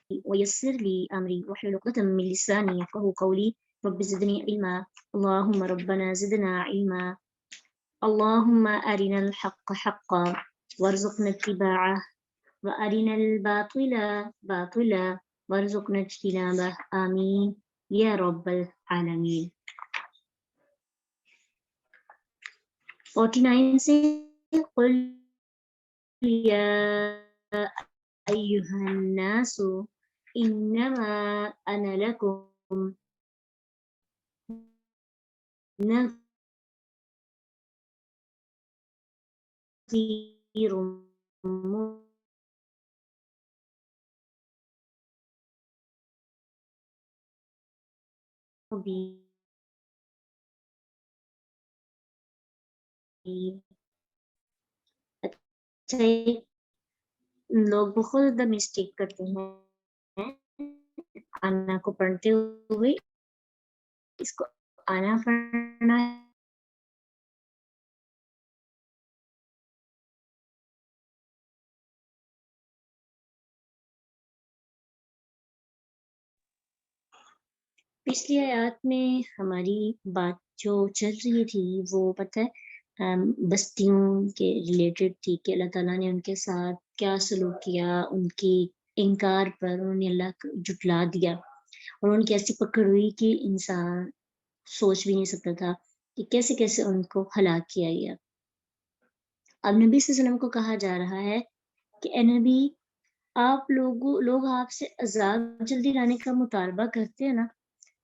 ويسر لي أمري واحلل عقدة من لساني يفقهوا قولي رب زدني علما اللهم ربنا زدنا علما اللهم أرنا الحق حقا وارزقنا اتباعه وأرنا الباطل باطلا وارزقنا اجتنابه آمين يا رب العالمين. 49 سے قل يا أيها الناس إنما أنا لكم نذير مبين. لوگ بہت زیادہ مسٹیک کرتے ہیں آنا کو پڑھتے ہوئے، اس کو آنا پڑھنا ہے پچھلی آیات میں ہماری بات جو چل رہی تھی وہ پتہ ہے بستیوں کے ریلیٹڈ تھی کہ اللہ تعالیٰ نے ان کے ساتھ کیا سلوک کیا، ان کی انکار پر انہوں نے اللہ کو جھٹلا دیا اور ان کی ایسی پکڑ ہوئی کہ انسان سوچ بھی نہیں سکتا تھا کہ کیسے کیسے ان کو ہلاک کیا گیا۔ اب نبی صلی اللہ علیہ وسلم کو کہا جا رہا ہے کہ اے نبی، آپ لوگ آپ سے عذاب جلدی لانے کا مطالبہ کرتے ہیں نا،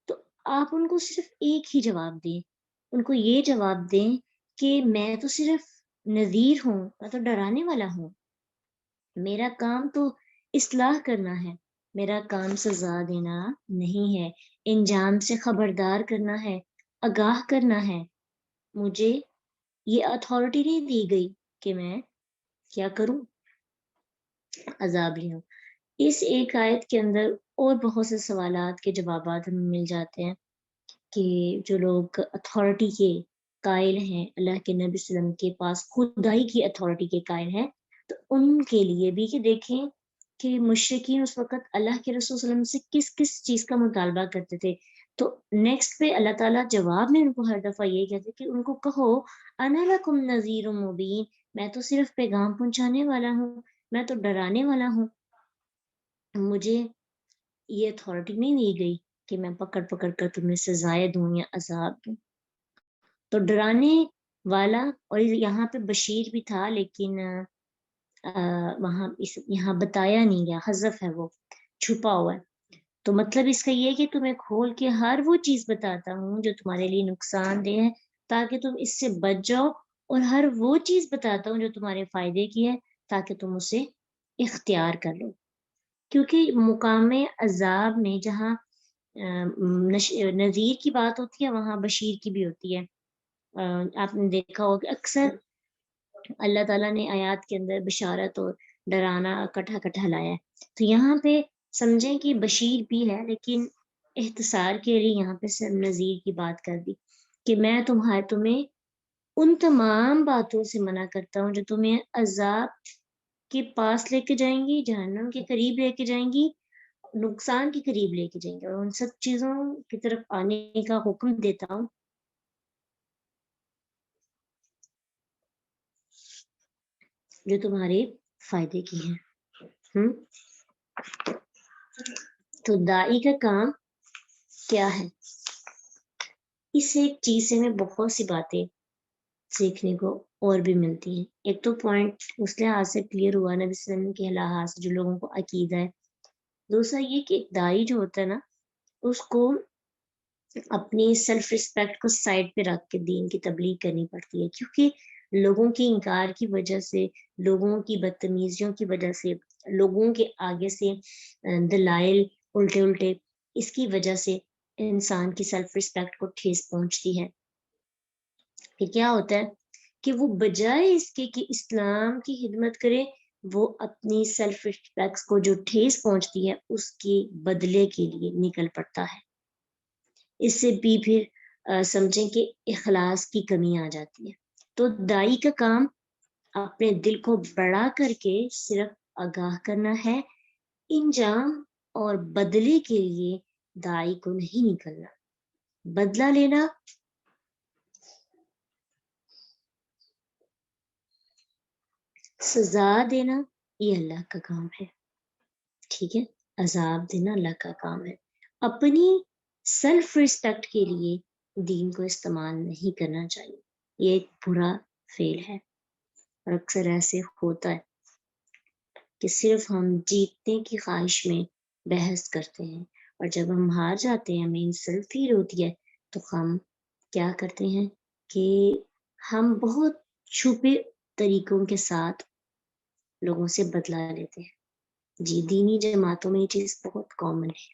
تو آپ ان کو صرف ایک ہی جواب دیں، ان کو یہ جواب دیں کہ میں تو صرف نذیر ہوں، میں تو ڈرانے والا ہوں، میرا کام تو اصلاح کرنا ہے، میرا کام سزا دینا نہیں ہے، انجام سے خبردار کرنا ہے، آگاہ کرنا ہے۔ مجھے یہ اتھارٹی نہیں دی گئی کہ میں کیا کروں، عذاب لوں۔ اس ایک آیت کے اندر اور بہت سے سوالات کے جوابات ہمیں مل جاتے ہیں کہ جو لوگ اتھارٹی کے قائل ہیں، اللہ کے نبی صلی اللہ علیہ وسلم کے پاس خدائی کی اتھارٹی کے قائل ہیں، تو ان کے لیے بھی کہ دیکھیں کہ مشرکین اس وقت اللہ کے رسول صلی اللہ علیہ وسلم سے کس کس چیز کا مطالبہ کرتے تھے۔ تو نیکسٹ پہ اللہ تعالیٰ جواب میں ان کو ہر دفعہ یہ کہتے کہ ان کو کہو انا لکم نذیر مبین، میں تو صرف پیغام پہنچانے والا ہوں، میں تو ڈرانے والا ہوں، مجھے یہ اتھارٹی نہیں دی گئی کہ میں پکڑ کر تمہیں سزائے دوں یا عذاب دوں۔ تو ڈرانے والا، اور یہاں پہ بشیر بھی تھا لیکن یہاں بتایا نہیں گیا، حذف ہے، وہ چھپا ہوا ہے۔ تو مطلب اس کا یہ کہ تمہیں کھول کے ہر وہ چیز بتاتا ہوں جو تمہارے لیے نقصان دہ ہے تاکہ تم اس سے بچ جاؤ، اور ہر وہ چیز بتاتا ہوں جو تمہارے فائدے کی ہے تاکہ تم اسے اختیار کر لو۔ کیونکہ مقام عذاب میں جہاں نذیر کی بات ہوتی ہے وہاں بشیر کی بھی ہوتی ہے۔ آپ نے دیکھا ہوگا کہ اکثر اللہ تعالیٰ نے آیات کے اندر بشارت اور ڈرانا اکٹھا لایا ہے، تو یہاں پہ سمجھیں کہ بشیر بھی ہے لیکن اختصار کے لیے یہاں پہ صرف نذیر کی بات کر دی کہ میں تمہیں ان تمام باتوں سے منع کرتا ہوں جو تمہیں عذاب کے پاس لے کے جائیں گی، جہنم کے قریب لے کے جائیں گی، نقصان کے قریب لے کے جائیں گے، اور ان سب چیزوں کی طرف آنے کا حکم دیتا ہوں جو تمہارے فائدے کی ہیں۔ تو دائی کا کام کیا ہے؟ اس ایک چیز سے ہمیں بہت سی باتیں سیکھنے کو اور بھی ملتی ہیں۔ ایک تو پوائنٹ اس لحاظ سے کلیئر ہوا نبی صلی اللہ علیہ وسلم کے لحاظ سے جو لوگوں کو عقیدہ ہے۔ دوسرا یہ کہ ایک دائی جو ہوتا ہے نا، اس کو اپنی سیلف ریسپیکٹ کو سائڈ پہ رکھ کے دین کی تبلیغ کرنی پڑتی ہے، کیونکہ لوگوں کے انکار کی وجہ سے، لوگوں کی بدتمیزیوں کی وجہ سے، لوگوں کے آگے سے دلائل الٹے اس کی وجہ سے انسان کی سیلف ریسپیکٹ کو ٹھیس پہنچتی ہے۔ کہ کیا ہوتا ہے کہ وہ بجائے اس کے کہ اسلام کی خدمت کرے، وہ اپنی سیلف ریسپیکٹ کو جو ٹھیس پہنچتی ہے اس کے بدلے کے لیے نکل پڑتا ہے۔ اس سے بھی پھر سمجھیں کہ اخلاص کی کمی آ جاتی ہے۔ تو دائی کا کام اپنے دل کو بڑا کر کے صرف آگاہ کرنا ہے، انجام اور بدلے کے لیے داعی کو نہیں نکلنا. بدلہ لینا سزا دینا یہ اللہ کا کام ہے. ٹھیک ہے, عذاب دینا اللہ کا کام ہے. اپنی سیلف ریسپیکٹ کے لیے دین کو استعمال نہیں کرنا چاہیے. یہ ایک برا فعل ہے اور اکثر ایسے ہوتا ہے کہ صرف ہم جیتنے کی خواہش میں بحث کرتے ہیں, اور جب ہم ہار جاتے ہیں ہمیں انسلٹ فیل ہوتی ہے تو ہم کیا کرتے ہیں کہ ہم بہت چھپے طریقوں کے ساتھ لوگوں سے بدلا لیتے ہیں. جی, دینی جماعتوں میں یہ چیز بہت کامن ہے,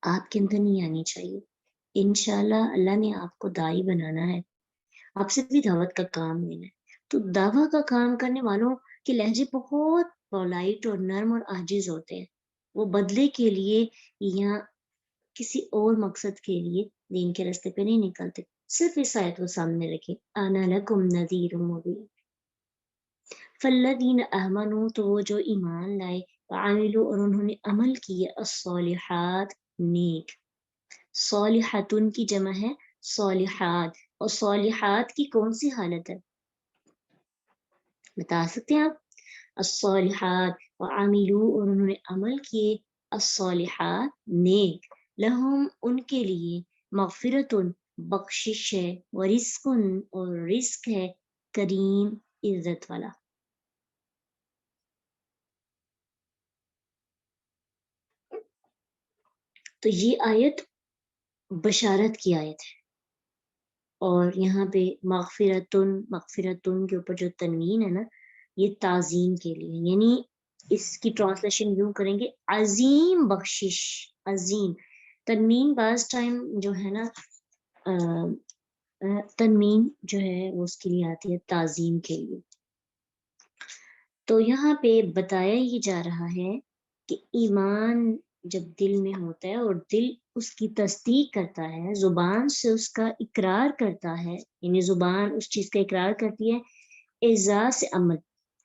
آپ کے اندر نہیں آنی چاہیے. انشاءاللہ اللہ نے آپ کو داعی بنانا ہے, آپ سے بھی دعوت کا کام لینا ہے. تو دعوت کا کام کرنے والوں کے لہجے بہت پولائٹ اور نرم اور عاجز ہوتے ہیں. وہ بدلے کے لیے یا کسی اور مقصد کے لیے دین کے راستے پہ نہیں نکلتے. صرف اس آیت کو سامنے رکھیں, انا لکم نذیر مبین. فالذین آمنوا, تو وہ جو ایمان لائے, وعملوا, اور انہوں نے عمل کیے, الصالحات, نیک. صالحتن کی جمع ہے صالحات, اور صالحات کی کون سی حالت ہے بتا سکتے ہیں آپ؟ الصالحات وعملوا, اور انہوں نے عمل کیے, الصالحات, نیک, لہم, ان کے لیے, مغفرتن, بخشش ہے, ورزقن, اور رزق ہے, کریم, عزت والا. تو یہ آیت بشارت کی آیت ہے, اور یہاں پہ مغفرتن کے اوپر جو تنوین ہے نا, یہ تعظیم کے لیے, یعنی اس کی ٹرانسلیشن یوں کریں گے, عظیم بخشش. عظیم تنوین بعض ٹائم جو ہے نا, تنوین جو ہے وہ اس کے لیے آتی ہے تعظیم کے لیے. تو یہاں پہ بتایا ہی جا رہا ہے کہ ایمان جب دل میں ہوتا ہے اور دل اس کی تصدیق کرتا ہے, زبان سے اس کا اقرار کرتا ہے, یعنی زبان اس چیز کا اقرار کرتی ہے, اعزاز سے عمل,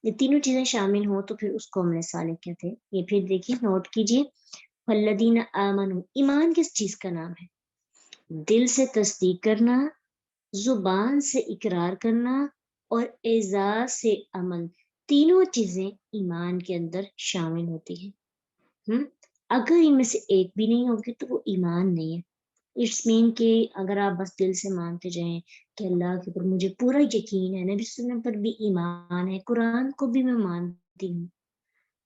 یہ تینوں چیزیں شامل ہوں تو پھر اس کو عمل صالح کہتے ہیں. یہ پھر دیکھیے, نوٹ کیجیے, فالذین آمنوا, ایمان کس چیز کا نام ہے؟ دل سے تصدیق کرنا, زبان سے اقرار کرنا, اور اعزاز سے عمل, تینوں چیزیں ایمان کے اندر شامل ہوتی ہیں. اگر ان میں سے ایک بھی نہیں ہوگی تو وہ ایمان نہیں ہے. اٹس مین کہ اگر آپ بس دل سے مانتے جائیں کہ اللہ کے اوپر مجھے پورا یقین ہے, نبی صلی اللہ علیہ وسلم پر بھی ایمان ہے, قرآن کو بھی میں مانتی ہوں,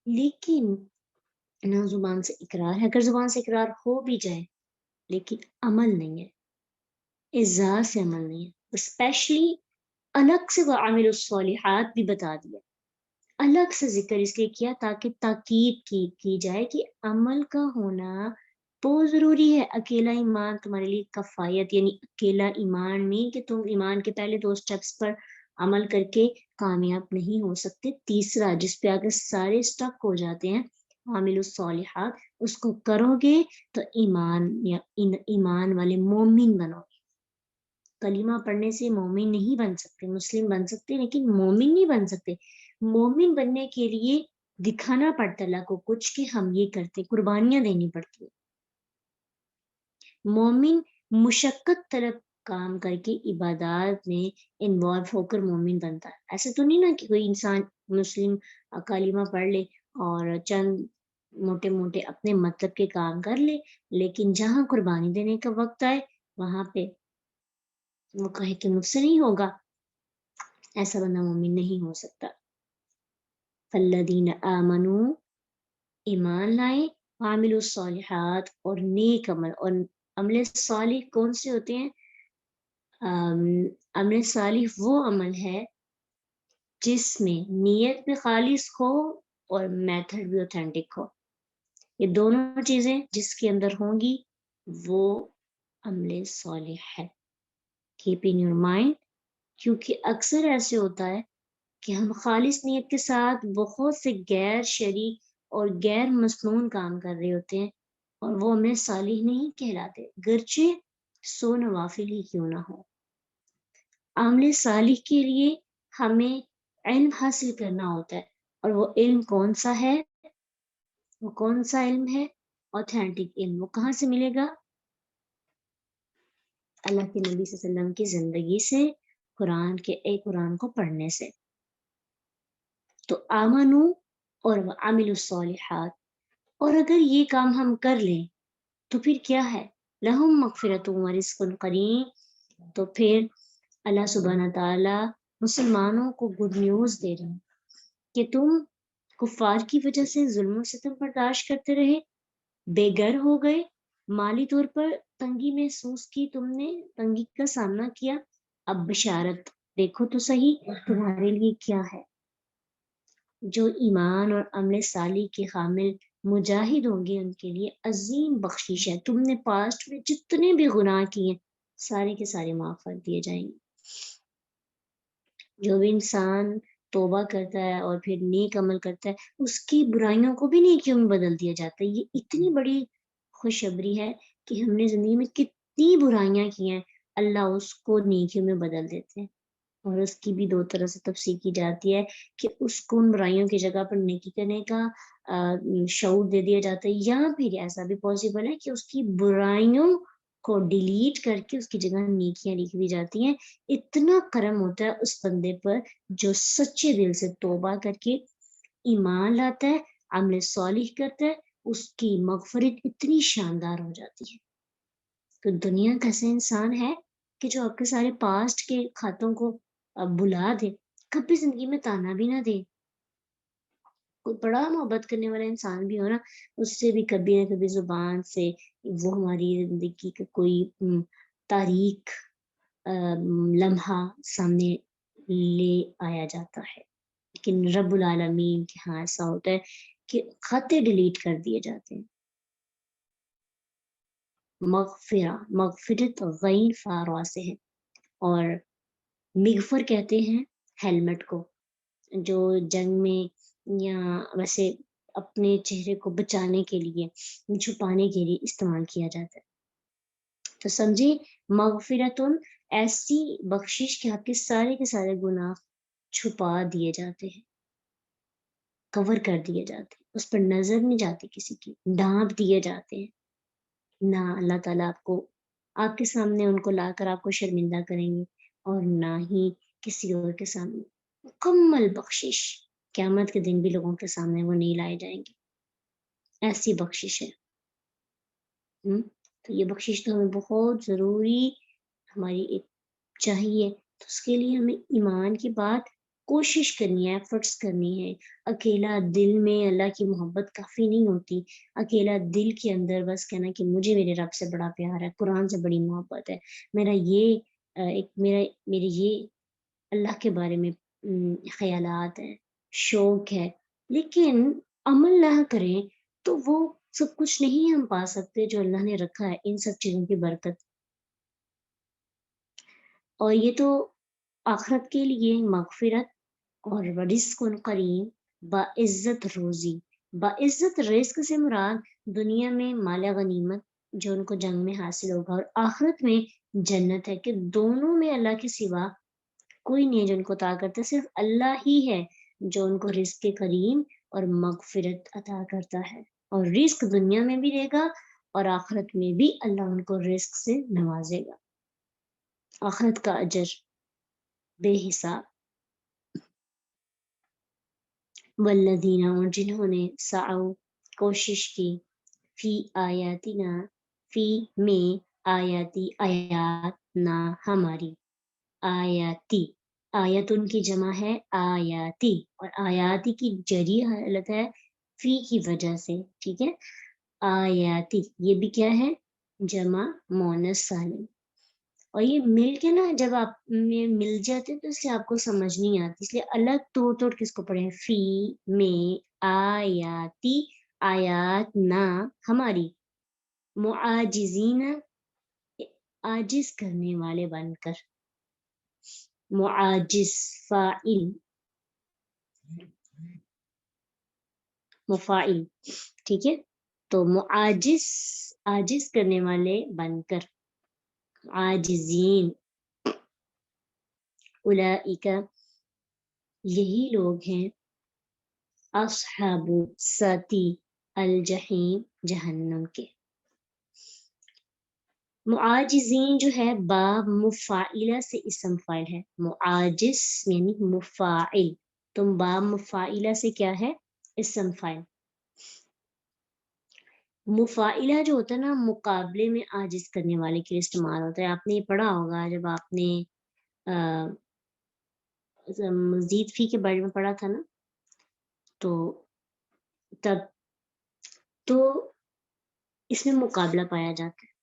لیکن نہ زبان سے اقرار ہے, اگر زبان سے اقرار ہو بھی جائے لیکن عمل نہیں ہے, اعزاز سے عمل نہیں ہے. اسپیشلی الگ سے وعمل الصالحات بھی بتا دیا, الگ سے ذکر اس لیے کیا تاکہ تاکید کی جائے کہ عمل کا ہونا بہت ضروری ہے. اکیلا ایمان تمہارے لیے کفایت, یعنی اکیلا ایمان نہیں کہ تم ایمان کے پہلے 2 سٹیپس پر عمل کر کے کامیاب نہیں ہو سکتے. تیسرا جس پہ آگے سارے سٹک ہو جاتے ہیں, عامل الصالحات, اس کو کرو گے تو ایمان یا ایمان والے مومن بنو گے. کلمہ پڑھنے سے مومن نہیں بن سکتے, مسلم بن سکتے لیکن مومن نہیں بن سکتے. مومن بننے کے لیے دکھانا پڑتا اللہ کو کچھ کہ ہم یہ کرتے, قربانیاں دینی پڑتی ہیں. مومن مشقت طلب کام کر کے عبادات میں انوالو ہو کر مومن بنتا ہے. ایسے تو نہیں نا کہ کوئی انسان مسلم کلمہ پڑھ لے اور چند موٹے موٹے اپنے مطلب کے کام کر لے, لیکن جہاں قربانی دینے کا وقت آئے وہاں پہ وہ کہے کہ مجھ سے نہیں ہوگا. ایسا بندہ مومن نہیں ہو سکتا. فالذین آمنوا, ایمان لائے, عاملوا الصالحات, اور نیک عمل. اور عمل صالح کون سے ہوتے ہیں؟ عمل صالح وہ عمل ہے جس میں نیت بھی خالص ہو اور میتھڈ بھی اوتھینٹک ہو. یہ دونوں چیزیں جس کے اندر ہوں گی وہ عمل صالح ہے. کیپ ان یور مائنڈ, کیونکہ اکثر ایسے ہوتا ہے کہ ہم خالص نیت کے ساتھ بہت سے غیر شرعی اور غیر مسنون کام کر رہے ہوتے ہیں اور وہ عمل صالح نہیں کہلاتے, گرچہ 100 نوافل ہی کیوں نہ ہو. عمل صالح کے لیے ہمیں علم حاصل کرنا ہوتا ہے, اور وہ علم کون سا ہے؟ وہ کون سا علم ہے؟ اوتھینٹک علم. وہ کہاں سے ملے گا؟ اللہ کے نبی صلی اللہ علیہ وسلم کی زندگی سے، قرآن کو پڑھنے سے. تو آمنو اور عامل الصالحات. اور اگر یہ کام ہم کر لیں تو پھر کیا ہے؟ لہم مغفرت و رزق کریم. تو پھر اللہ سبحانہ تعالیٰ مسلمانوں کو گڈ نیوز دے رہے ہیں کہ تم کفار کی وجہ سے ظلم و ستم برداشت کرتے رہے، بے گھر ہو گئے، مالی طور پر تنگی محسوس کی، تم نے تنگی کا سامنا کیا. اب بشارت دیکھو تو صحیح تمہارے لیے کیا ہے. جو ایمان اور عمل صالح کے حامل مجاہد ہوں گے ان کے لیے عظیم بخشش ہے. تم نے پاسٹ میں جتنے بھی گناہ کیے سارے کے سارے معاف کر دیے جائیں گے. جو بھی انسان توبہ کرتا ہے اور پھر نیک عمل کرتا ہے اس کی برائیوں کو بھی نیکیوں میں بدل دیا جاتا ہے. یہ اتنی بڑی خوشخبری ہے کہ ہم نے زندگی میں کتنی برائیاں کی ہیں، اللہ اس کو نیکیوں میں بدل دیتے ہیں. اور اس کی بھی دو طرح سے تفسیر کی جاتی ہے کہ اس کو ان برائیوں کی جگہ پر نیکی کرنے کا شعور دے دیا جاتا ہے، یا پھر ایسا بھی پاسبل ہے کہ اس کی برائیوں کو ڈیلیٹ کر کے اس کی جگہ نیکیاں لکھ دی جاتی ہیں. اتنا کرم ہوتا ہے اس بندے پر جو سچے دل سے توبہ کر کے ایمان لاتا ہے، عمل صالح کرتا ہے، اس کی مغفرت اتنی شاندار ہو جاتی ہے. تو دنیا کا ایسا انسان ہے کہ جو آپ کے سارے پاسٹ کے خاتوں کو بلا دے، کبھی زندگی میں تانا بھی نہ دے. کوئی بڑا محبت کرنے والا انسان بھی ہو نا، اس سے بھی کبھی نہ کبھی زبان سے وہ ہماری زندگی کا کوئی تاریخ لمحہ سامنے لے آیا جاتا ہے. لیکن رب العالمین کے ہاں ایسا ہوتا ہے کہ خطے ڈیلیٹ کر دیے جاتے ہیں. مغفرت غین فاروا سے ہے، اور مغفر کہتے ہیں ہیلمٹ کو، جو جنگ میں یا ویسے اپنے چہرے کو بچانے کے لیے، چھپانے کے لیے استعمال کیا جاتا ہے. تو سمجھے مغفرتن ایسی بخشش کہ آپ کے سارے گناہ چھپا دیے جاتے ہیں، کور کر دیے جاتے ہیں، اس پر نظر نہیں جاتی کسی کی، ڈھانپ دیے جاتے ہیں. نہ اللہ تعالیٰ آپ کے سامنے ان کو لا کر آپ کو شرمندہ کریں گے، اور نہ ہی کسی اور کے سامنے. مکمل بخشش قیامت کے دن بھی لوگوں کے سامنے وہ نہیں لائے جائیں گے، ایسی بخشش ہے. تو یہ بخشش تو ہمیں بہت ضروری ہماری ایک چاہیے. تو اس کے لیے ہمیں ایمان کی بات کوشش کرنی ہے، ایفرٹس کرنی ہے. اکیلا دل میں اللہ کی محبت کافی نہیں ہوتی. اکیلا دل کے اندر بس کہنا کہ مجھے میرے رب سے بڑا پیار ہے، قرآن سے بڑی محبت ہے، میرے یہ اللہ کے بارے میں خیالات ہیں، شوق ہے، لیکن عمل نہ کریں تو وہ سب کچھ نہیں ہم پا سکتے جو اللہ نے رکھا ہے ان سب چیزوں کی برکت. اور یہ تو آخرت کے لیے مغفرت اور رزق کریم، باعزت روزی. باعزت رزق سے مراد دنیا میں مال غنیمت جو ان کو جنگ میں حاصل ہوگا، اور آخرت میں جنت ہے، کہ دونوں میں اللہ کے سوا کوئی نہیں جو ان کو عطا کرتا، صرف اللہ ہی ہے جو ان کو رزق کریم اور مغفرت عطا کرتا ہے. اور رزق دنیا میں بھی دے گا اور آخرت میں بھی اللہ ان کو رزق سے نوازے گا. آخرت کا اجر بے حساب. والذین، اور جنہوں نے سعوا کوشش کی، فی آیاتنا، فی میں آیاتی آیاتنا ہماری، آیاتی آیت ان کی جمع ہے آیاتی، اور آیاتی کی جری حالت ہے فی کی وجہ سے. ٹھیک ہے، آیاتی یہ بھی کیا ہے؟ جمع مؤنث سالم. اور یہ مل کے نا جب آپ میں مل جاتے تو اس لیے آپ کو سمجھ نہیں آتی، اس لیے الگ توڑ کس کو پڑھیں؟ فی میں آیاتی آیات نا ہماری، معاجزین عاجز کرنے والے بن کر. معاجز فاعل مفاعل. ٹھیک ہے، تو عاجز کرنے والے بن کر. عاجزین، اولئک یہی لوگ ہیں، اصحاب ساتھی الجحیم جہنم کے. معاجزین جو ہے باب مفاعلہ سے اسم فاعل ہے. معاجز یعنی مفاعل، تم باب مفاعلہ سے کیا ہے؟ اسم فاعل. مفاعلہ جو ہوتا ہے نا مقابلے میں عاجز کرنے والے کے لیے استعمال ہوتا ہے. آپ نے یہ پڑھا ہوگا جب آپ نے مزید فی کے بارے میں پڑھا تھا نا، تو تب تو اس میں مقابلہ پایا جاتا ہے.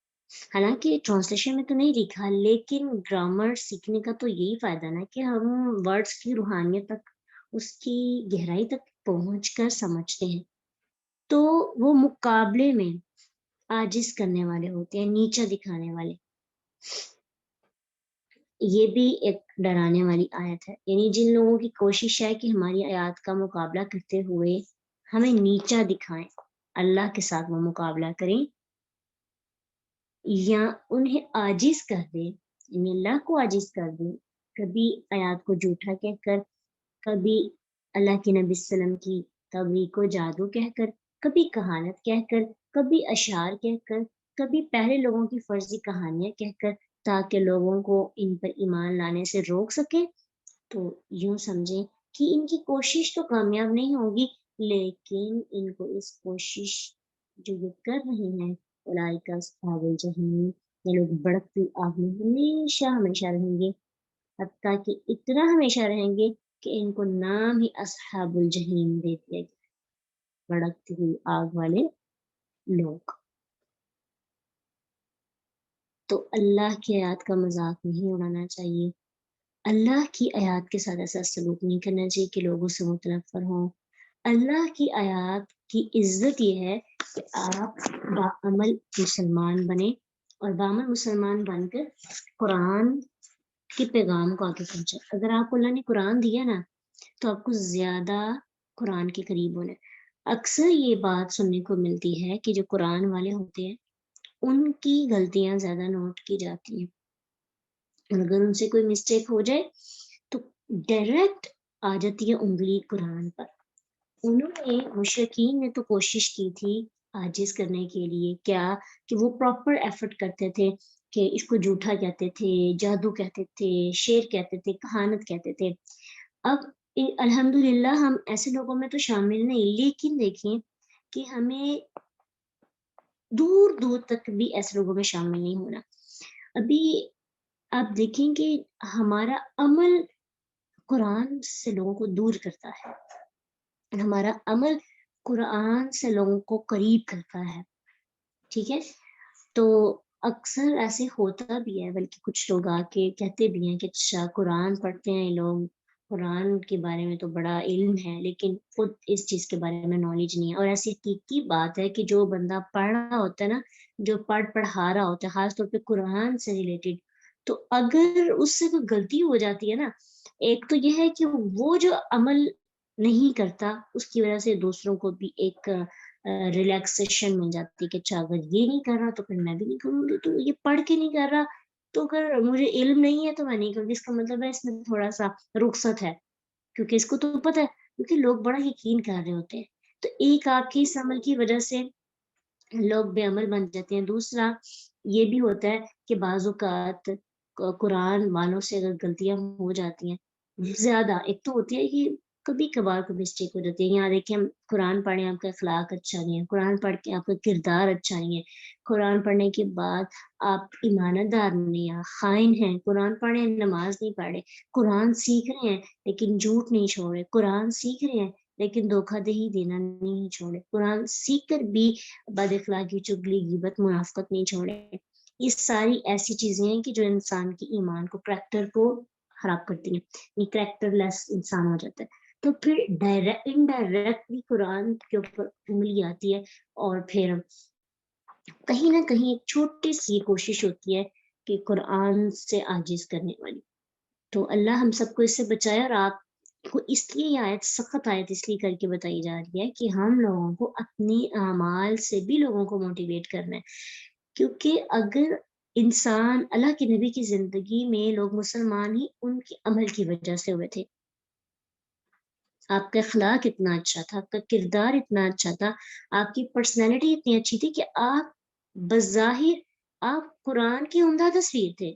حالانکہ ٹرانسلیشن میں تو نہیں لکھا، لیکن گرامر سیکھنے کا تو یہی فائدہ نا کہ ہم ورڈز کی روحانیت تک، اس کی گہرائی تک پہنچ کر سمجھتے ہیں. تو وہ مقابلے میں عاجز کرنے والے ہوتے ہیں، نیچا دکھانے والے. یہ بھی ایک ڈرانے والی آیت ہے، یعنی جن لوگوں کی کوشش ہے کہ ہماری آیات کا مقابلہ کرتے ہوئے ہمیں نیچا دکھائیں، اللہ کے ساتھ وہ مقابلہ کریں یا انہیں عاجز کر دیں، یعنی اللہ کو عاجز کر دیں، کبھی آیات کو جھوٹا کہہ کر، کبھی اللہ کے نبی صلی اللہ علیہ وسلم کی تبلیغ کو جادو کہہ کر، کبھی کہانت کہہ کر، کبھی اشعار کہہ کر، کبھی پہلے لوگوں کی فرضی کہانیاں کہہ کر، تاکہ لوگوں کو ان پر ایمان لانے سے روک سکے. تو یوں سمجھیں کہ ان کی کوشش تو کامیاب نہیں ہوگی، لیکن ان کو اس کوشش جو یہ کر رہے ہیں اولئک اصحاب الجحیم، یہ لوگ بڑکتی آگ میں ہمیشہ ہمیشہ رہیں گے، حتیٰ کہ اتنا ہمیشہ رہیں گے کہ ان کو نام ہی اصحاب الجحیم دے دیا گیا، بڑکتی ہوئی آگ والے لوگ. تو اللہ کی آیات کا مذاق نہیں اڑانا چاہیے، اللہ کی آیات کے ساتھ ایسا سلوک نہیں کرنا چاہیے کہ لوگوں سے متنفر ہوں. اللہ کی آیات کی عزت یہ ہے کہ آپ باعمل مسلمان بنے، اور باعمل مسلمان بن کر قرآن کے پیغام کو آگے پہنچائے. اگر آپ کو اللہ نے قرآن دیا نا تو آپ کو زیادہ قرآن کے قریب ہونا ہے. اکثر یہ بات سننے کو ملتی ہے کہ جو قرآن والے ہوتے ہیں ان کی غلطیاں زیادہ نوٹ کی جاتی ہیں، اور اگر ان سے کوئی مسٹیک ہو جائے تو ڈائریکٹ آ جاتی ہے انگلی قرآن پر. انہوں نے مشرکین نے تو کوشش کی تھی عاجز کرنے کے لیے، کیا کہ وہ پراپر ایفرٹ کرتے تھے کہ اس کو جھوٹا کہتے تھے، جادو کہتے تھے، شعر کہتے تھے، کہانت کہتے تھے. اب الحمدللہ ہم ایسے لوگوں میں تو شامل نہیں، لیکن دیکھیں کہ ہمیں دور دور تک بھی ایسے لوگوں میں شامل نہیں ہونا. ابھی آپ دیکھیں کہ ہمارا عمل قرآن سے لوگوں کو دور کرتا ہے، ہمارا عمل قرآن سے لوگوں کو قریب کرتا ہے. ٹھیک ہے، تو اکثر ایسے ہوتا بھی ہے، بلکہ کچھ لوگ آ کے کہتے بھی ہیں کہ اچھا قرآن پڑھتے ہیں لوگ، قرآن کے بارے میں تو بڑا علم ہے، لیکن خود اس چیز کے بارے میں نالج نہیں ہے. اور ایسی حقیقی بات ہے کہ جو بندہ پڑھ رہا ہوتا ہے نا، جو پڑھا رہا ہوتا ہے خاص طور پہ قرآن سے ریلیٹڈ، تو اگر اس سے کوئی غلطی ہو جاتی ہے نا، ایک تو یہ ہے کہ وہ جو عمل نہیں کرتا اس کی وجہ سے دوسروں کو بھی ایک ریلیکسیشن مل جاتی ہے کہ اچھا اگر یہ نہیں کر رہا تو پھر میں بھی نہیں کروں گی، تو یہ پڑھ کے نہیں کر رہا تو اگر مجھے علم نہیں ہے تو میں نہیں کروں گی، اس کا مطلب ہے اس میں تھوڑا سا رخصت ہے، کیونکہ اس کو تو پتہ ہے، کیونکہ لوگ بڑا یقین کر رہے ہوتے ہیں. تو ایک آپ کی اس عمل کی وجہ سے لوگ بے عمل بن جاتے ہیں. دوسرا یہ بھی ہوتا ہے کہ بعض اوقات قرآن والوں سے اگر غلطیاں ہو جاتی ہیں زیادہ، ایک تو ہوتی ہے کہ کبھی کبھار کو مسٹیک ہو جاتی ہے. یہاں دیکھیں ہم قرآن پڑھیں آپ کا اخلاق اچھا نہیں ہے، قرآن پڑھ کے آپ کا کردار اچھا نہیں ہے، قرآن پڑھنے کے بعد آپ ایمانت دار نہیں ہیں، خائن ہیں، قرآن پڑھیں نماز نہیں پڑھے، قرآن سیکھ رہے ہیں لیکن جھوٹ نہیں چھوڑے، قرآن سیکھ رہے ہیں لیکن دھوکہ دہی دینا نہیں چھوڑے، قرآن سیکھ کر بھی بد اخلاقی، چگلی، غیبت، منافقت نہیں چھوڑے. یہ ساری ایسی چیزیں ہیں کہ جو انسان کی ایمان کو، کریکٹر کو خراب کرتی ہیں، یہ کریکٹر لیس انسان ہو جاتا ہے. تو پھر انڈائریکٹلی قرآن کے اوپر انگلی آتی ہے، اور پھر کہیں نہ کہیں ایک چھوٹی سی کوشش ہوتی ہے کہ قرآن سے عاجز کرنے والی. تو اللہ ہم سب کو اس سے بچائے. اور آپ کو اس لیے یہ آیت سخت آیت اس لیے کر کے بتائی جا رہی ہے کہ ہم لوگوں کو اپنی اعمال سے بھی لوگوں کو موٹیویٹ کرنا ہے، کیونکہ اگر انسان اللہ کے نبی کی زندگی میں لوگ مسلمان ہی ان کے عمل کی وجہ سے ہوئے تھے. آپ کا اخلاق اتنا اچھا تھا، آپ کا کردار اتنا اچھا تھا، آپ کی پرسنالٹی اتنی اچھی تھی کہ آپ بظاہر آپ قرآن کی عمدہ تصویر تھے،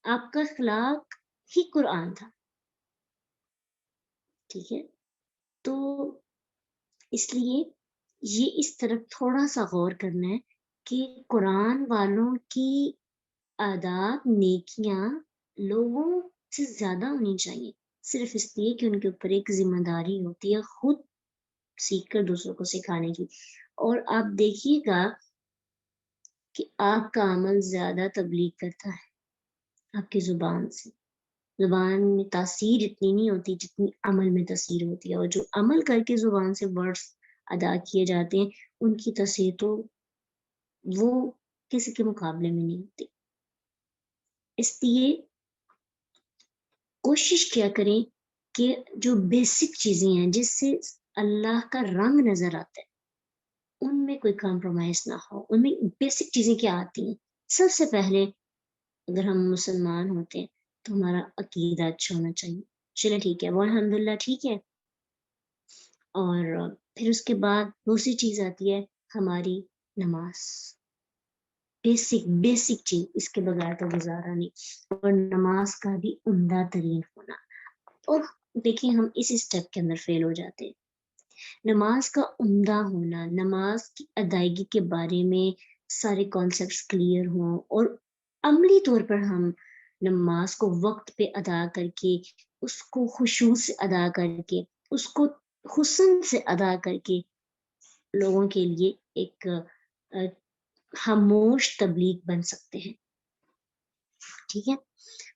آپ کا اخلاق ہی قرآن تھا. ٹھیک ہے، تو اس لیے یہ اس طرف تھوڑا سا غور کرنا ہے کہ قرآن والوں کی آداب نیکیاں لوگوں سے زیادہ ہونی چاہیے، صرف اس لیے کہ ان کے اوپر ایک ذمہ داری ہوتی ہے خود سیکھ کر دوسروں کو سکھانے کی. اور آپ دیکھیے گا کہ آپ کا عمل زیادہ تبلیغ کرتا ہے آپ کی زبان سے. زبان میں تاثیر اتنی نہیں ہوتی جتنی عمل میں تاثیر ہوتی ہے، اور جو عمل کر کے زبان سے ورڈز ادا کیے جاتے ہیں ان کی تاثیر تو وہ کسی کے مقابلے میں نہیں ہوتی. اس لیے کوشش کیا کریں کہ جو بیسک چیزیں ہیں جس سے اللہ کا رنگ نظر آتا ہے ان میں کوئی کمپرومائز نہ ہو. ان میں بیسک چیزیں کیا آتی ہیں؟ سب سے پہلے اگر ہم مسلمان ہوتے ہیں تو ہمارا عقیدہ اچھا ہونا چاہیے. چلے ٹھیک ہے، وہ الحمدللہ ٹھیک ہے. اور پھر اس کے بعد دوسری چیز آتی ہے ہماری نماز. بیسک چیز، اس کے بغیر تو گزارا نہیں. اور نماز کا بھی عمدہ ترین ہونا. اور دیکھیں ہم اس اسٹیپ کے اندر فیل ہو جاتے ہیں. نماز کا عمدہ ہونا، نماز کی ادائیگی کے بارے میں سارے کانسیپٹس کلیئر ہوں اور عملی طور پر ہم نماز کو وقت پہ ادا کر کے اس کو خشوع سے ادا کر کے اس کو حسن سے ادا کر کے لوگوں کے لیے ایک خاموش تبلیغ بن سکتے ہیں. ٹھیک ہے،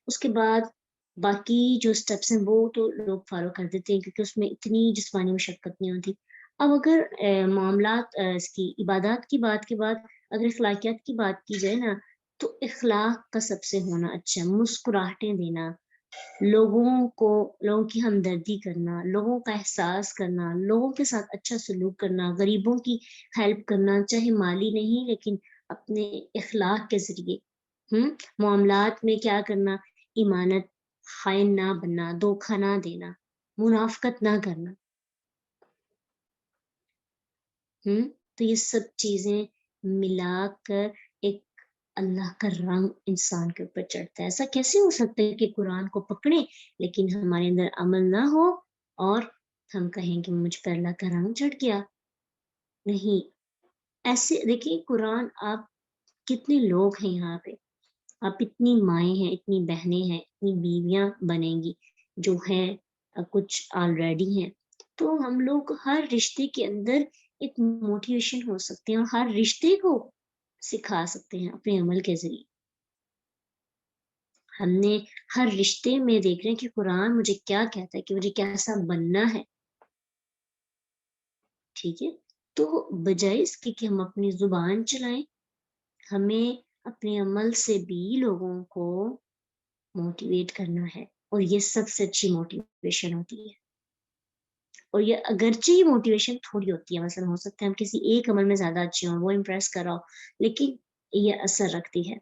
اس کے بعد باقی جو سٹیپس ہیں وہ تو لوگ فالو کر دیتے ہیں کیونکہ اس میں اتنی جسمانی مشقت نہیں ہوتی. اب اگر معاملات اس کی عبادات کی بات کے بعد اگر اخلاقیات کی بات کی جائے نا، تو اخلاق کا سب سے ہونا اچھا، مسکراہٹیں دینا، لوگوں کی ہمدردی کرنا، لوگوں کا احساس کرنا، لوگوں کے ساتھ اچھا سلوک کرنا، غریبوں کی ہیلپ کرنا، چاہے مالی نہیں لیکن اپنے اخلاق کے ذریعے. معاملات میں کیا کرنا؟ ایمانت خائن نہ بننا، دھوکہ نہ دینا، منافقت نہ کرنا. تو یہ سب چیزیں ملا کر ایک اللہ کا رنگ انسان کے اوپر چڑھتا ہے. ایسا کیسے ہو سکتا ہے کہ قرآن کو پکڑیں لیکن ہمارے اندر عمل نہ ہو اور ہم کہیں کہ مجھ پر اللہ کا رنگ چڑھ گیا؟ نہیں. ایسے دیکھیں قرآن، آپ کتنے لوگ ہیں یہاں پہ، آپ اتنی مائیں ہیں، اتنی بہنیں ہیں، اتنی بیویاں بنیں گی جو ہیں، کچھ آلریڈی ہیں. تو ہم لوگ ہر رشتے کے اندر ایک موٹیویشن ہو سکتے ہیں اور ہر رشتے کو سکھا سکتے ہیں اپنے عمل کے ذریعے. ہم نے ہر رشتے میں دیکھ رہے ہیں کہ قرآن مجھے کیا کہتا ہے کہ مجھے کیسا بننا ہے. ٹھیک ہے، تو بجائے اس کے کہ ہم اپنی زبان چلائیں، ہمیں اپنے عمل سے بھی لوگوں کو موٹیویٹ کرنا ہے. اور یہ سب سے اچھی موٹیویشن ہوتی ہے. اور یہ اگرچہ یہ موٹیویشن تھوڑی ہوتی ہے، مثلا ہو سکتا ہے ہم کسی ایک عمل میں زیادہ اچھے ہوں، وہ امپریس کر رہا ہو، لیکن یہ اثر رکھتی ہے.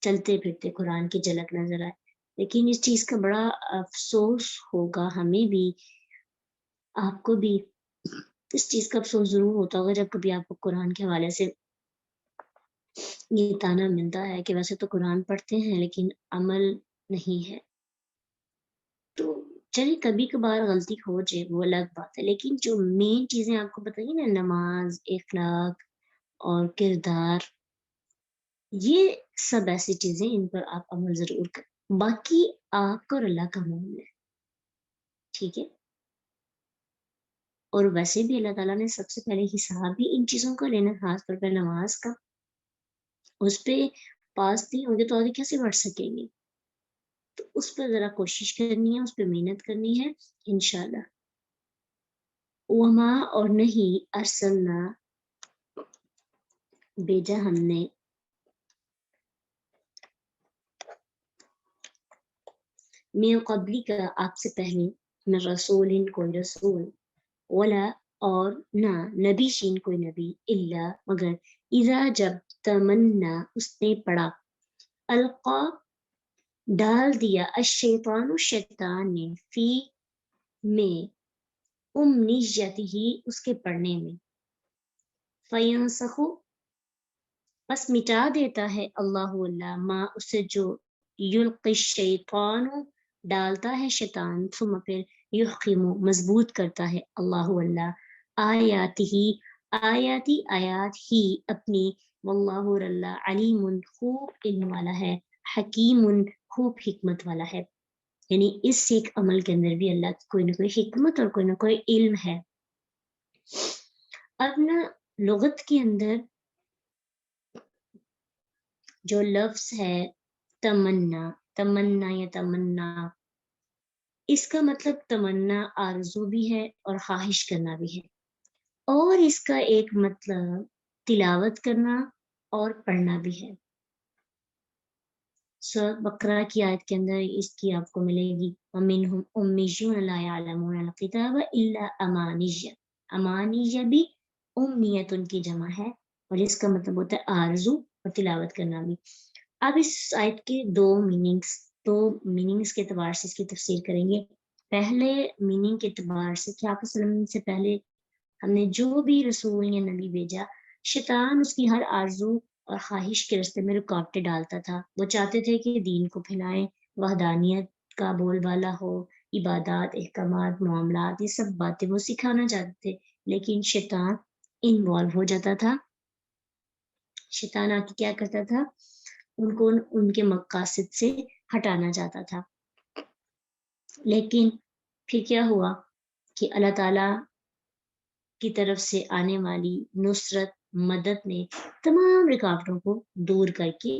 چلتے پھرتے قرآن کی جھلک نظر آئے. لیکن اس چیز کا بڑا افسوس ہوگا ہمیں بھی، آپ کو بھی اس چیز کا افسوس ضرور ہوتا ہوگا جب کبھی آپ کو قرآن کے حوالے سے یہ تانا ملتا ہے کہ ویسے تو قرآن پڑھتے ہیں لیکن عمل نہیں ہے. تو چلیے کبھی کبھار غلطی ہو جائے وہ الگ بات ہے، لیکن جو مین چیزیں آپ کو بتائیے نا، نماز، اخلاق اور کردار، یہ سب ایسی چیزیں ان پر آپ عمل ضرور کریں. باقی آپ کا اور اللہ کا معاملہ ہے. ٹھیک ہے، اور ویسے بھی اللہ تعالیٰ نے سب سے پہلے حساب بھی ان چیزوں کا لینا، خاص طور پہ نماز کا. اس پہ پاس نہیں ہوں گے تو آگے کیسے بڑھ سکیں گے؟ تو اس پہ ذرا کوشش کرنی ہے، اس پہ محنت کرنی ہے انشاءاللہ. وما، اور نہیں، ارسلنا، بھیجا ہم نے، من قبلی کا، آپ سے پہلے، من رسول، کوئی رسول، ولا، اور نہ، نبی شین، کوئی نبی، الا، مگر، اذا، جب، تمنا، اس نے پڑھا، القا، ڈال دیا، الشیطان، شیطان نے، فی، میں، امنیتہ اس کے پڑھنے میں، فینسخ بس مٹا دیتا ہے اللہ اللہ ما اسے جو یلقی الشیطان ڈالتا ہے شیطان، ثم پھر یحکم مضبوط کرتا ہے اللہ اللہ آیاتی آیاتی آیات ہی اپنی، واللہ اور اللہ علیم خوب علم والا ہے، حکیم خوب حکمت والا ہے. یعنی اس ایک عمل کے اندر بھی اللہ کی کوئی نہ کوئی حکمت اور کوئی نہ کوئی علم ہے. اب نا لغت کے اندر جو لفظ ہے تمنا، تمنا یا تمنا، اس کا مطلب تمنا آرزو بھی ہے اور خواہش کرنا بھی ہے، اور اس کا ایک مطلب تلاوت کرنا اور پڑھنا بھی ہے. سورۃ بقرہ کی آیت کے اندر اس کی آپ کو ملے گی وَمِنْهُمْ أُمِّيُّونَ لَا يَعْلَمُونَ الْكِتَابَ إِلَّا أَمَانِيَّ. امانیہ بھی امیت ان کی جمع ہے، اور اس کا مطلب ہوتا ہے آرزو اور تلاوت کرنا بھی. اب اس آیت کے دو میننگز کے اعتبار سے اس کی تفسیر کریں گے. پہلے میننگ کے اعتبار سے کہ آپ وسلم سے پہلے ہم نے جو بھی رسول یا نبی بھیجا، شیطان اس کی ہر آرزو اور خواہش کے راستے میں رکاوٹیں ڈالتا تھا. وہ چاہتے تھے کہ دین کو پھیلائیں، وحدانیت کا بول بالا ہو، عبادات، احکامات، معاملات، یہ سب باتیں وہ سکھانا چاہتے تھے، لیکن شیطان انوالو ہو جاتا تھا. شیطان آ کے کیا کرتا تھا، ان کو ان کے مقاصد سے ہٹانا چاہتا تھا. لیکن پھر کیا ہوا کہ اللہ تعالیٰ کی طرف سے آنے والی نصرت، مدد نے تمام رکاوٹوں کو دور کر کے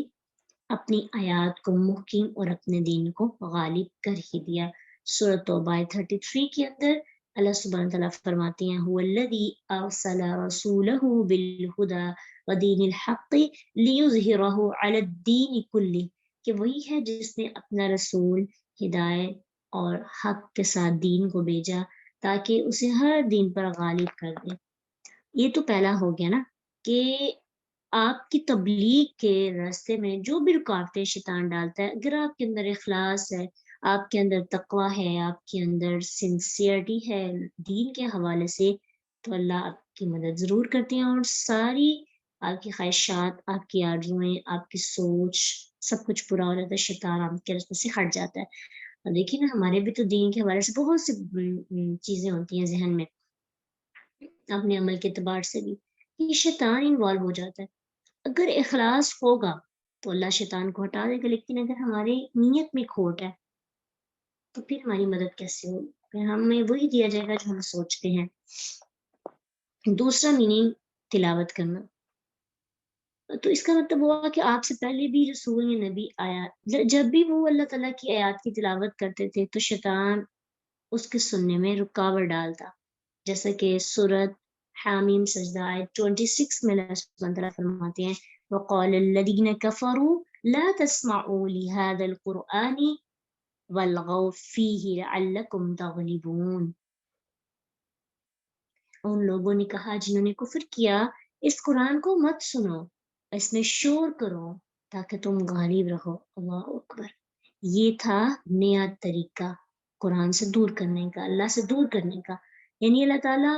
اپنی آیات کو محکم اور اپنے دین کو غالب کر ہی دیا. سورۃ توبہ 33 کے اندر اللہ سبحانہ تعالیٰ فرماتے ہیں هو الذی ارسل رسولہ بالہدی ودین الحق لیظہرہ علی الدین کلہ، کہ وہی ہے جس نے اپنا رسول ہدایت اور حق کے ساتھ دین کو بھیجا تاکہ اسے ہر دین پر غالب کر دے. یہ تو پہلا ہو گیا نا کہ آپ کی تبلیغ کے راستے میں جو بھی رکاوٹیں شیطان ڈالتا ہے، اگر آپ کے اندر اخلاص ہے، آپ کے اندر تقویٰ ہے، آپ کے اندر سنسیئرٹی ہے دین کے حوالے سے، تو اللہ آپ کی مدد ضرور کرتے ہیں، اور ساری آپ کی خواہشات، آپ کی آرزوئیں، آپ کی سوچ، سب کچھ پورا ہو جاتا ہے، شیطان آپ کے راستے سے ہٹ جاتا ہے. اور دیکھیے نا ہمارے بھی تو دین کے حوالے سے بہت سی چیزیں ہوتی ہیں ذہن میں، اپنے عمل کے اعتبار سے بھی، یہ شیطان انوالو ہو جاتا ہے. اگر اخلاص ہوگا تو اللہ شیطان کو ہٹا دے گا، لیکن اگر ہماری نیت میں کھوٹ ہے تو پھر ہماری مدد کیسے ہوگی، پھر ہمیں وہی دیا جائے گا جو ہم سوچتے ہیں. دوسرا میننگ تلاوت کرنا، تو اس کا مطلب ہوا کہ آپ سے پہلے بھی رسول یا نبی آیا، جب بھی وہ اللہ تعالیٰ کی آیات کی تلاوت کرتے تھے تو شیطان اس کے سننے میں رکاوٹ ڈالتا. جیسا کہ سورۃ حامیم سجدہ آیت 26 میں اللہ سبحانہ تعالیٰ فرماتے ہیں وَقَالَ الَّذِينَ كَفَرُوا لَا تَسْمَعُوا لِهَذَا الْقُرْآنِ وَالْغَوْا فِيهِ لَعَلَّكُمْ تَغْلِبُونَ. ان لوگوں نے کہا جنہوں نے کفر کیا، اس قرآن کو مت سنو، اس میں شور کرو تاکہ تم غالب رہو. اللہ اکبر. یہ تھا نیا طریقہ قرآن سے دور کرنے کا، اللہ سے دور کرنے کا. یعنی اللہ تعالیٰ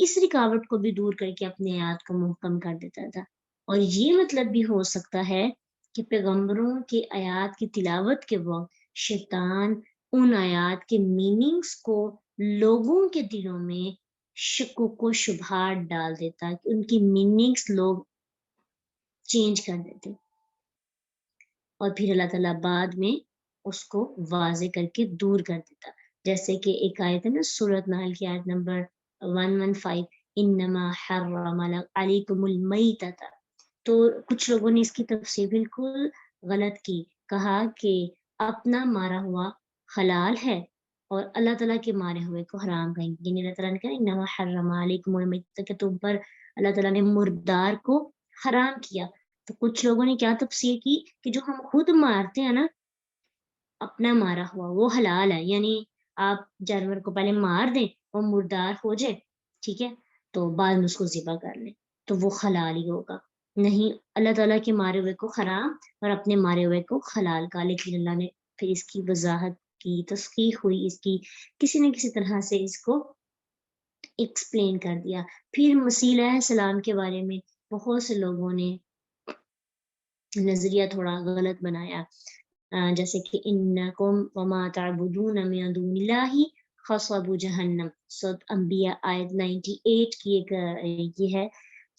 اس رکاوٹ کو بھی دور کر کے اپنے آیات کو محکم کر دیتا تھا. اور یہ مطلب بھی ہو سکتا ہے کہ پیغمبروں کے آیات کی تلاوت کے وقت شیطان ان آیات کے میننگز کو لوگوں کے دلوں میں شکوک و شبہات ڈال دیتا کہ ان کی میننگز لوگ چینج کر دیتے، اور پھر اللہ تعالیٰ بعد میں اس کو واضح کر کے دور کر دیتا. جیسے کہ ایک آیت ہے نا سورۃ نحل کی آیت نمبر 115 انما حرم علیکم المیتۃ، تو کچھ لوگوں نے اس کی تفسیر بالکل غلط کی، کہا کہ اپنا مارا ہوا حلال ہے اور اللہ تعالیٰ کے مارے ہوئے کو حرام کہیں گے. یعنی اللہ تعالیٰ نے کہا انما حرم علیکم المیتۃ کہ تم پر اللہ تعالیٰ نے مردار کو حرام کیا. تو کچھ لوگوں نے کیا تفسیر کی کہ جو ہم خود مارتے ہیں نا اپنا مارا ہوا وہ حلال ہے، یعنی آپ جانور کو پہلے مار دیں اور مردار ہو جائے، ٹھیک ہے، تو بعد میں اس کو ذبح کر لیں تو وہ حلال ہی ہوگا. نہیں، اللہ تعالیٰ کے مارے ہوئے کو حرام اور اپنے مارے ہوئے کو حلال کا. لیکن اللہ نے پھر اس کی وضاحت کی تصحیح ہوئی اس کی، کسی نہ کسی طرح سے اس کو ایکسپلین کر دیا۔ پھر مسیح علیہ السلام کے بارے میں بہت سے لوگوں نے نظریہ تھوڑا غلط بنایا، جیسے کہ انکم وما تعبدون من دون اللہ خصب جہنم، سورۃ انبیاء آیت 98 کی ایک یہ ہے،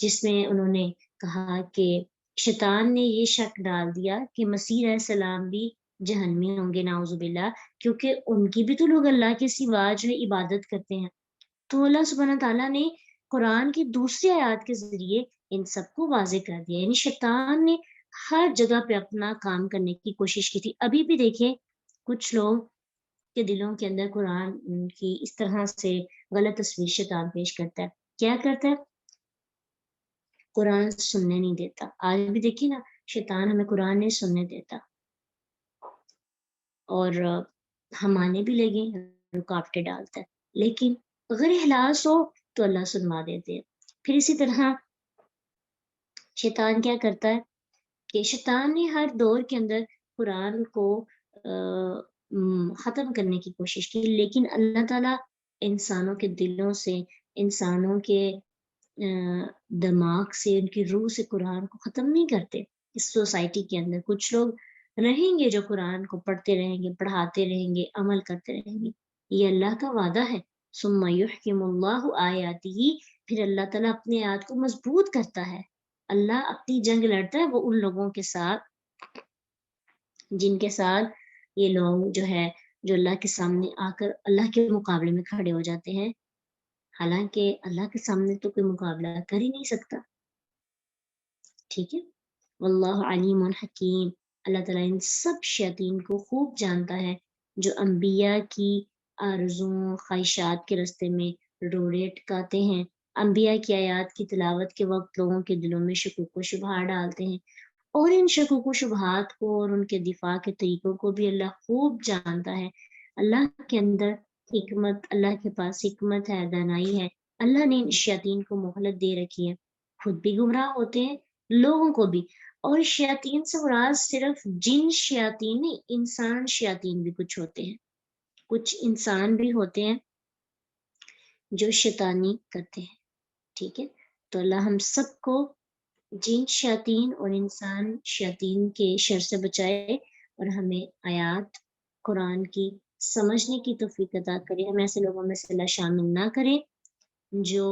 جس میں انہوں نے کہا کہ شیطان نے یہ شک ڈال دیا کہ مسیح علیہ السلام بھی جہنمی ہوں گے، نعوذ باللہ، کیونکہ ان کی بھی تو لوگ اللہ کے سوا جو ہے عبادت کرتے ہیں۔ تو اللہ سبحانہ تعالیٰ نے قرآن کی دوسری آیات کے ذریعے ان سب کو واضح کر دیا، یعنی شیطان نے ہر جگہ پہ اپنا کام کرنے کی کوشش کی تھی۔ ابھی بھی دیکھیں کچھ لوگ کے دلوں کے اندر قرآن کی اس طرح سے غلط تصویر شیطان پیش کرتا ہے۔ کیا کرتا ہے؟ قرآن سننے نہیں دیتا۔ آج بھی دیکھیے نا، شیطان ہمیں قرآن نہیں سننے دیتا، اور ہم ماننے بھی لگے رکاوٹیں ڈالتا ہے، لیکن اگر اخلاص ہو تو اللہ سنوا دیتے ہیں۔ پھر اسی طرح شیطان کیا کرتا ہے کہ شیطان نے ہر دور کے اندر قرآن کو ختم کرنے کی کوشش کی، لیکن اللہ تعالیٰ انسانوں کے دلوں سے، انسانوں کے دماغ سے، ان کی روح سے قرآن کو ختم نہیں کرتے۔ اس سوسائٹی کے اندر کچھ لوگ رہیں گے جو قرآن کو پڑھتے رہیں گے، پڑھاتے رہیں گے، عمل کرتے رہیں گے۔ یہ اللہ کا وعدہ ہے، ثم یحکم اللہ آیاتہ، پھر اللہ تعالیٰ اپنی آیات کو مضبوط کرتا ہے۔ اللہ اپنی جنگ لڑتا ہے وہ ان لوگوں کے ساتھ جن کے ساتھ یہ لوگ جو ہے جو اللہ کے سامنے آ کر اللہ کے مقابلے میں کھڑے ہو جاتے ہیں، حالانکہ اللہ کے سامنے تو کوئی مقابلہ کر ہی نہیں سکتا۔ ٹھیک ہے، واللہ علیم حکیم، اللہ تعالیٰ ان سب شیاطین کو خوب جانتا ہے جو انبیاء کی آرزوں خواہشات کے راستے میں روڑے ٹکاتے ہیں، انبیاء کی آیات کی تلاوت کے وقت لوگوں کے دلوں میں شکوک و شبہات ڈالتے ہیں، اور ان شکوک و شبہات کو اور ان کے دفاع کے طریقوں کو بھی اللہ خوب جانتا ہے۔ اللہ کے اندر حکمت، اللہ کے پاس حکمت ہے، دانائی ہے۔ اللہ نے ان شیاطین کو مہلت دے رکھی ہے، خود بھی گمراہ ہوتے ہیں، لوگوں کو بھی۔ اور شیاطین سے مراد صرف جن شیاطین نہیں، انسان شیاطین بھی کچھ ہوتے ہیں، کچھ انسان بھی ہوتے ہیں جو شیطانی کرتے ہیں۔ ٹھیک ہے، تو اللہ ہم سب کو جن شیاطین اور انسان شیاطین کے شر سے بچائے، اور ہمیں آیات قرآن کی سمجھنے کی توفیق عطا کرے۔ ہمیں ایسے لوگوں میں سے اللہ شامل نہ کرے جو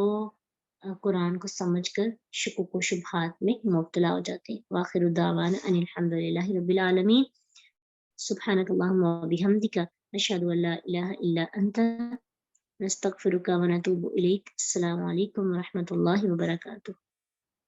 قرآن کو سمجھ کر شکوک و شبہات میں مبتلا ہو جاتے ہیں۔ وآخر دعوانا ان الحمد للہ رب العالمین، سبحانک اللہم وبحمدک، نشہد ان لا الہ الا انت، نستغفرک ونتوب الیک۔ السلام علیکم ورحمۃ اللہ وبرکاتہ۔